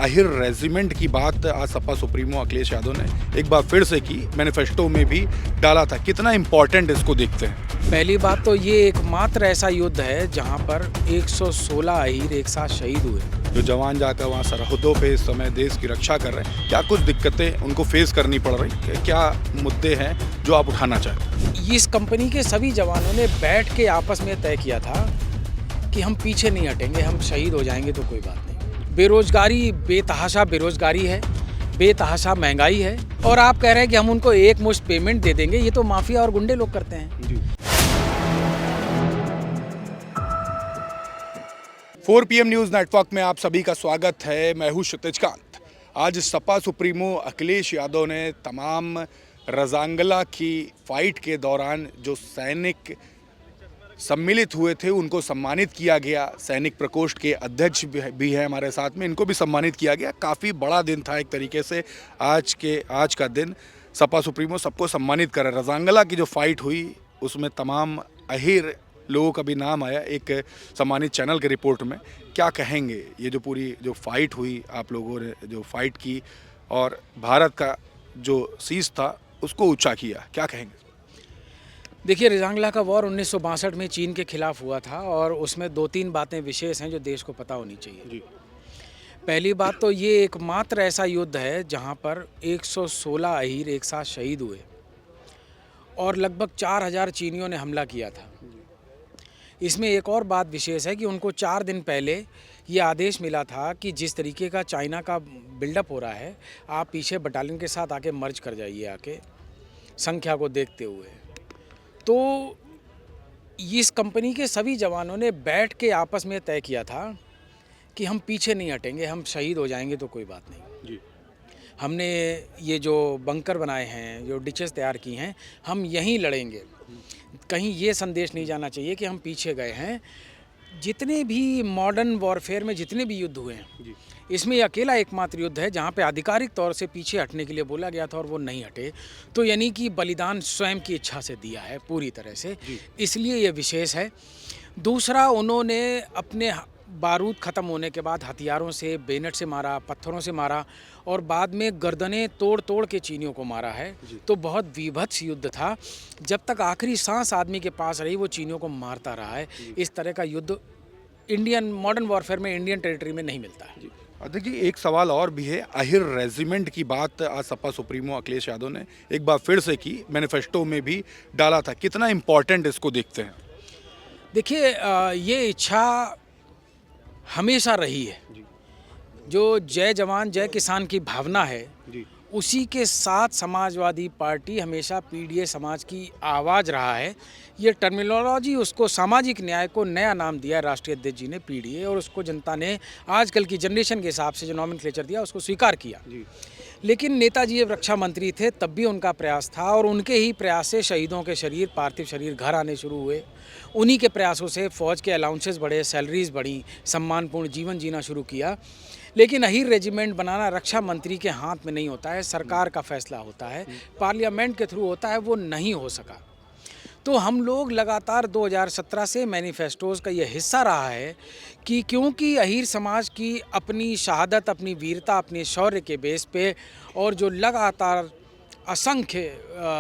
Ahir regiment की बात आज सपा सुप्रीमो अखिलेश यादव ने एक बार फिर से की, मैनिफेस्टो में भी डाला था। कितना इम्पोर्टेंट इसको देखते हैं? पहली बात तो ये एकमात्र ऐसा युद्ध है जहां पर 116 अहीर एक साथ शहीद हुए। जो जवान जाकर वहाँ सरहदों पे इस समय देश की रक्षा कर रहे हैं, क्या कुछ दिक्कतें उनको फेस करनी पड़ रही, क्या मुद्दे हैं जो आप उठाना चाहते हैं? इस कंपनी के सभी जवानों ने बैठ के आपस में तय किया था कि हम पीछे नहीं हटेंगे, हम शहीद हो जाएंगे तो कोई बात नहीं। बेरोजगारी, बेतहाशा बेरोजगारी है, बेतहाशा महंगाई है, और आप कह रहे हैं कि हम उनको एक मुश्त पेमेंट दे देंगे। ये तो माफिया और गुंडे लोग करते हैं। जी। 4 PM न्यूज़ नेटवर्क में आप सभी का स्वागत है। मैं हूँ क्षितिज कांत। आज सपा सुप्रीमो अखिलेश यादव ने तमाम रजांगला की फाइट के दौरान जो सैनिक सम्मिलित हुए थे उनको सम्मानित किया गया। सैनिक प्रकोष्ठ के अध्यक्ष भी हैं हमारे साथ में, इनको भी सम्मानित किया गया। काफ़ी बड़ा दिन था एक तरीके से आज का दिन। सपा सुप्रीमो सबको सम्मानित कर रहे। रजांगला की जो फाइट हुई उसमें तमाम अहीर लोगों का भी नाम आया एक सम्मानित चैनल के रिपोर्ट में। क्या कहेंगे, ये जो पूरी जो फाइट हुई, आप लोगों ने जो फाइट की और भारत का जो शीश था उसको ऊंचा किया, क्या कहेंगे? देखिए, रजांगला का वॉर 1962 में चीन के खिलाफ हुआ था और उसमें 2-3 बातें विशेष हैं जो देश को पता होनी चाहिए। जी। पहली बात तो ये एकमात्र ऐसा युद्ध है जहां पर 116 अहीर एक साथ शहीद हुए और लगभग 4000 चीनियों ने हमला किया था। इसमें एक और बात विशेष है कि उनको 4 दिन पहले ये आदेश मिला था कि जिस तरीके का चाइना का बिल्डअप हो रहा है, आप पीछे बटालियन के साथ आके मर्ज कर जाइए, आके संख्या को देखते हुए। तो इस कंपनी के सभी जवानों ने बैठ के आपस में तय किया था कि हम पीछे नहीं हटेंगे, हम शहीद हो जाएंगे तो कोई बात नहीं। जी। हमने ये जो बंकर बनाए हैं, जो डिचेस तैयार की हैं, हम यहीं लड़ेंगे। कहीं ये संदेश नहीं जाना चाहिए कि हम पीछे गए हैं। जितने भी मॉडर्न वॉरफेयर में जितने भी युद्ध हुए हैं, जी। इसमें ये अकेला एकमात्र युद्ध है जहाँ पे आधिकारिक तौर से पीछे हटने के लिए बोला गया था और वो नहीं हटे। तो यानी कि बलिदान स्वयं की इच्छा से दिया है पूरी तरह से, इसलिए ये विशेष है। दूसरा, उन्होंने अपने बारूद ख़त्म होने के बाद हथियारों से, बेनेट से मारा, पत्थरों से मारा और बाद में गर्दनें तोड़ तोड़ के चीनियों को मारा है। तो बहुत विभत्स युद्ध था। जब तक आखिरी सांस आदमी के पास रही वो चीनियों को मारता रहा है। इस तरह का युद्ध इंडियन मॉडर्न वॉरफेयर में, इंडियन टेरिटरी में नहीं मिलता है। देखिए, एक सवाल और भी है। अहिर रेजिमेंट की बात आज सपा सुप्रीमो अखिलेश यादव ने एक बार फिर से की, मैनिफेस्टो में भी डाला था। कितना इम्पोर्टेंट इसको देखते हैं? देखिए, ये इच्छा हमेशा रही है। जो जय जवान जय किसान की भावना है, उसी के साथ समाजवादी पार्टी हमेशा पीडीए समाज की आवाज़ रहा है। ये टर्मिनोलॉजी, उसको सामाजिक न्याय को नया नाम दिया राष्ट्रीय अध्यक्ष जी ने, पीडीए, और उसको जनता ने आजकल की जनरेशन के हिसाब से जो नॉमेनक्लेचर दिया उसको स्वीकार किया। लेकिन नेताजी जब रक्षा मंत्री थे तब भी उनका प्रयास था और उनके ही प्रयास से शहीदों के शरीर, पार्थिव शरीर घर आने शुरू हुए। उन्हीं के प्रयासों से फ़ौज के अलाउंसेस बढ़े, सैलरीज बढ़ी, सम्मानपूर्ण जीवन जीना शुरू किया। लेकिन अहीर रेजिमेंट बनाना रक्षा मंत्री के हाथ में नहीं होता है, सरकार का फैसला होता है, पार्लियामेंट के थ्रू होता है, वो नहीं हो सका। तो हम लोग लगातार 2017 से मैनिफेस्टोज़ का ये हिस्सा रहा है कि क्योंकि अहीर समाज की अपनी शहादत, अपनी वीरता, अपने शौर्य के बेस पे और जो लगातार असंख्य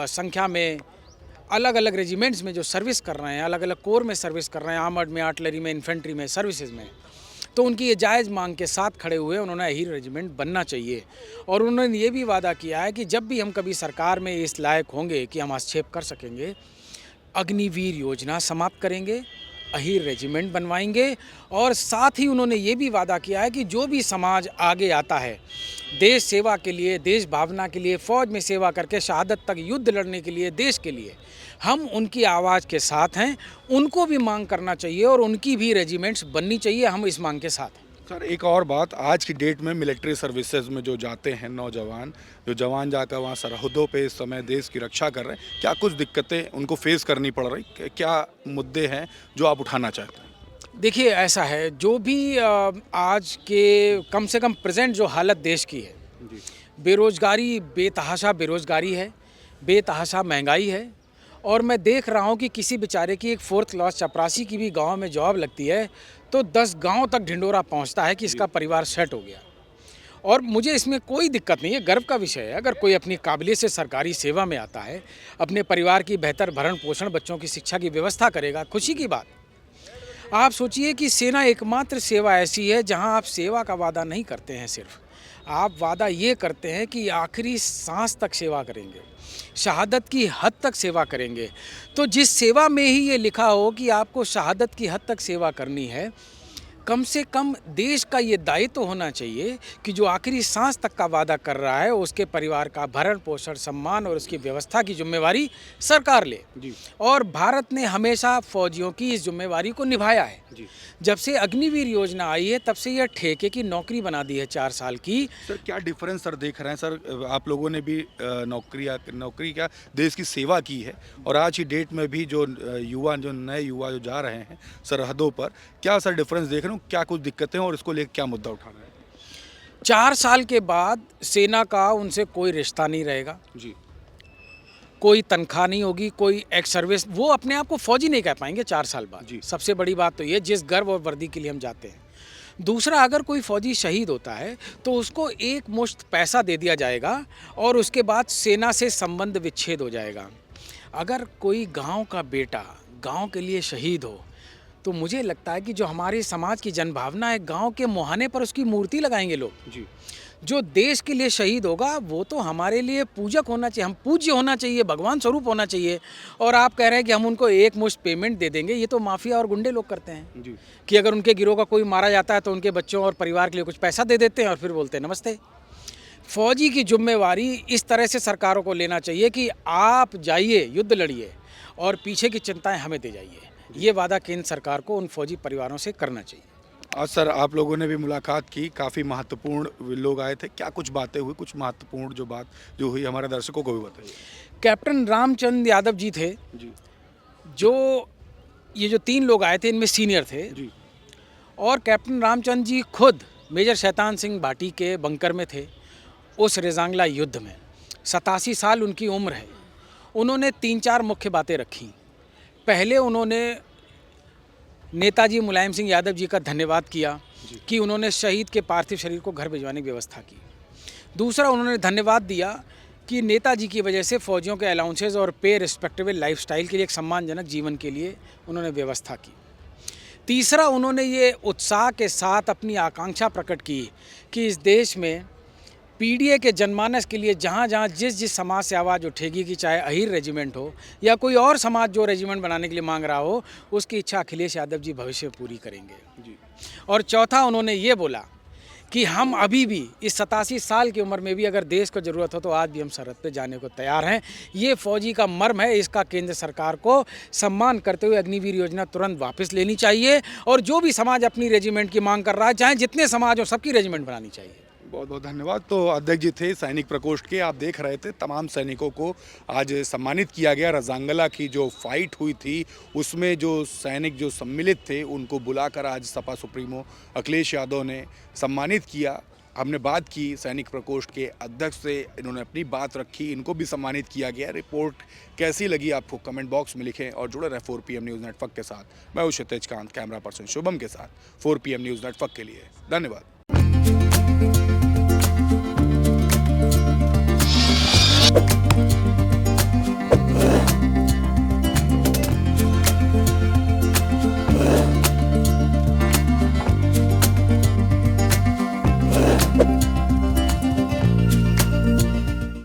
संख्या में अलग अलग रेजिमेंट्स में जो सर्विस कर रहे हैं, अलग अलग कोर में सर्विस कर रहे हैं, आर्मर्ड में, आर्टिलरी में, इन्फेंट्री में, सर्विसेज में, तो उनकी ये जायज़ मांग के साथ खड़े हुए उन्होंने अहीर रेजिमेंट बनना चाहिए। और उन्होंने ये भी वादा किया है कि जब भी हम कभी सरकार में इस लायक होंगे कि हम हस्तक्षेप कर सकेंगे, अग्निवीर योजना समाप्त करेंगे, अहीर रेजिमेंट बनवाएंगे। और साथ ही उन्होंने ये भी वादा किया है कि जो भी समाज आगे आता है देश सेवा के लिए, देश भावना के लिए, फ़ौज में सेवा करके शहादत तक युद्ध लड़ने के लिए, देश के लिए, हम उनकी आवाज़ के साथ हैं। उनको भी मांग करना चाहिए और उनकी भी रेजिमेंट्स बननी चाहिए। हम इस मांग के साथ हैं। सर, एक और बात, आज की डेट में मिलिट्री सर्विसेज में जो जाते हैं नौजवान, जो जवान जाकर वहाँ सरहदों पे इस समय देश की रक्षा कर रहे हैं, क्या कुछ दिक्कतें उनको फेस करनी पड़ रही, क्या मुद्दे हैं जो आप उठाना चाहते हैं? देखिए, ऐसा है, जो भी आज के कम से कम प्रेजेंट जो हालत देश की है, बेरोजगारी, बेतहाशा बेरोजगारी है, बेतहाशा महंगाई है। और मैं देख रहा हूँ कि किसी बेचारे की एक 4th क्लास चपरासी की भी गांव में जॉब लगती है तो 10 गांव तक ढिंडोरा पहुँचता है कि इसका परिवार सेट हो गया। और मुझे इसमें कोई दिक्कत नहीं है, गर्व का विषय है। अगर कोई अपनी काबिलियत से सरकारी सेवा में आता है, अपने परिवार की बेहतर भरण पोषण, बच्चों की शिक्षा की व्यवस्था करेगा, खुशी की बात। आप सोचिए कि सेना एकमात्र सेवा ऐसी है जहां आप सेवा का वादा नहीं करते हैं, सिर्फ आप वादा ये करते हैं कि आखिरी सांस तक सेवा करेंगे, शहादत की हद तक सेवा करेंगे। तो जिस सेवा में ही ये लिखा हो कि आपको शहादत की हद तक सेवा करनी है, कम से कम देश का ये दायित्व होना चाहिए कि जो आखिरी सांस तक का वादा कर रहा है, उसके परिवार का भरण पोषण, सम्मान और उसकी व्यवस्था की जिम्मेवारी सरकार ले। जी। और भारत ने हमेशा फौजियों की इस जिम्मेवारी को निभाया है। जी। जब से अग्निवीर योजना आई है, तब से यह ठेके की नौकरी बना दी है 4 साल की। सर क्या डिफरेंस सर देख रहे हैं सर, आप लोगों ने भी नौकरी क्या देश की सेवा की है, और आज की डेट में भी जो नए युवा जो जा रहे हैं सरहदों पर, क्या सर डिफरेंस देख रहे हो, क्या कुछ दिक्कतें हैं और इसको लेकर क्या मुद्दा उठा रहे हैं? 4 साल के बाद सेना का उनसे कोई रिश्ता नहीं रहेगा, जी। कोई तनख्वाह नहीं होगी, कोई एक्स सर्विस, वो अपने आप को फौजी नहीं कह पाएंगे 4 साल बाद। जी। सबसे बड़ी बात तो ये, जिस गर्व और वर्दी के लिए हम जाते हैं। दूसरा, अगर कोई फौजी शहीद होता है तो उसको एक मुश्त पैसा दे दिया जाएगा और उसके बाद सेना से संबंध विच्छेद हो जाएगा। अगर कोई गांव का बेटा गांव के लिए शहीद हो, तो मुझे लगता है कि जो हमारे समाज की जनभावना है, गांव के मुहाने पर उसकी मूर्ति लगाएंगे लोग। जी। जो देश के लिए शहीद होगा वो तो हमारे लिए पूजक होना चाहिए, हम पूज्य होना चाहिए, भगवान स्वरूप होना चाहिए। और आप कह रहे हैं कि हम उनको एक मुश्त पेमेंट दे देंगे, ये तो माफिया और गुंडे लोग करते हैं। जी। कि अगर उनके गिरोह का कोई मारा जाता है तो उनके बच्चों और परिवार के लिए कुछ पैसा दे देते हैं और फिर बोलते हैं नमस्ते। फौजी की जिम्मेवारी इस तरह से सरकारों को लेना चाहिए कि आप जाइए, युद्ध लड़िए और पीछे की चिंताएं हमें दे जाइए। ये वादा केंद्र सरकार को उन फौजी परिवारों से करना चाहिए। आज सर आप लोगों ने भी मुलाकात की, काफ़ी महत्वपूर्ण लोग आए थे, क्या कुछ बातें हुई, कुछ महत्वपूर्ण जो बात जो हुई हमारे दर्शकों को भी बताइए। कैप्टन रामचंद्र यादव जी थे, जी। जो ये जो 3 लोग आए थे इनमें सीनियर थे। जी। और कैप्टन रामचंद्र जी खुद मेजर शैतान सिंह भाटी के बंकर में थे उस रेजांगला युद्ध में। 87 साल उनकी उम्र है। उन्होंने 3-4 मुख्य बातें रखी। पहले उन्होंने नेताजी मुलायम सिंह यादव जी का धन्यवाद किया कि उन्होंने शहीद के पार्थिव शरीर को घर भिजवाने की व्यवस्था की। दूसरा, उन्होंने धन्यवाद दिया कि नेताजी की वजह से फौजियों के अलाउंसेस और पे रिस्पेक्टेबल लाइफस्टाइल के लिए, एक सम्मानजनक जीवन के लिए उन्होंने व्यवस्था की। तीसरा, उन्होंने ये उत्साह के साथ अपनी आकांक्षा प्रकट की कि इस देश में पीडीए के जनमानस के लिए जहाँ जहाँ जिस समाज से आवाज़ उठेगी, कि चाहे अहीर रेजिमेंट हो या कोई और समाज जो रेजिमेंट बनाने के लिए मांग रहा हो, उसकी इच्छा अखिलेश यादव जी भविष्य में पूरी करेंगे। जी। और चौथा, उन्होंने ये बोला कि हम अभी भी इस 87 साल की उम्र में भी अगर देश को ज़रूरत हो तो आज भी हम सरहद पे जाने को तैयार हैं। ये फौजी का मर्म है, इसका केंद्र सरकार को सम्मान करते हुए अग्निवीर योजना तुरंत वापस लेनी चाहिए। और जो भी समाज अपनी रेजिमेंट की मांग कर रहा है, चाहे जितने समाज हो, सबकी रेजिमेंट बनानी चाहिए। बहुत बहुत धन्यवाद। तो अध्यक्ष जी थे सैनिक प्रकोष्ठ के, आप देख रहे थे तमाम सैनिकों को आज सम्मानित किया गया। रजांगला की जो फाइट हुई थी उसमें जो सैनिक जो सम्मिलित थे उनको बुलाकर आज सपा सुप्रीमो अखिलेश यादव ने सम्मानित किया। हमने बात की सैनिक प्रकोष्ठ के अध्यक्ष से, इन्होंने अपनी बात रखी, इनको भी सम्मानित किया गया। रिपोर्ट कैसी लगी आपको कमेंट बॉक्स में लिखें और जुड़े रहे 4PM न्यूज़ नेटवर्क के साथ। मैं हूं क्षितिज कांत, कैमरा पर्सन शुभम के साथ 4PM न्यूज़ नेटवर्क के लिए। धन्यवाद।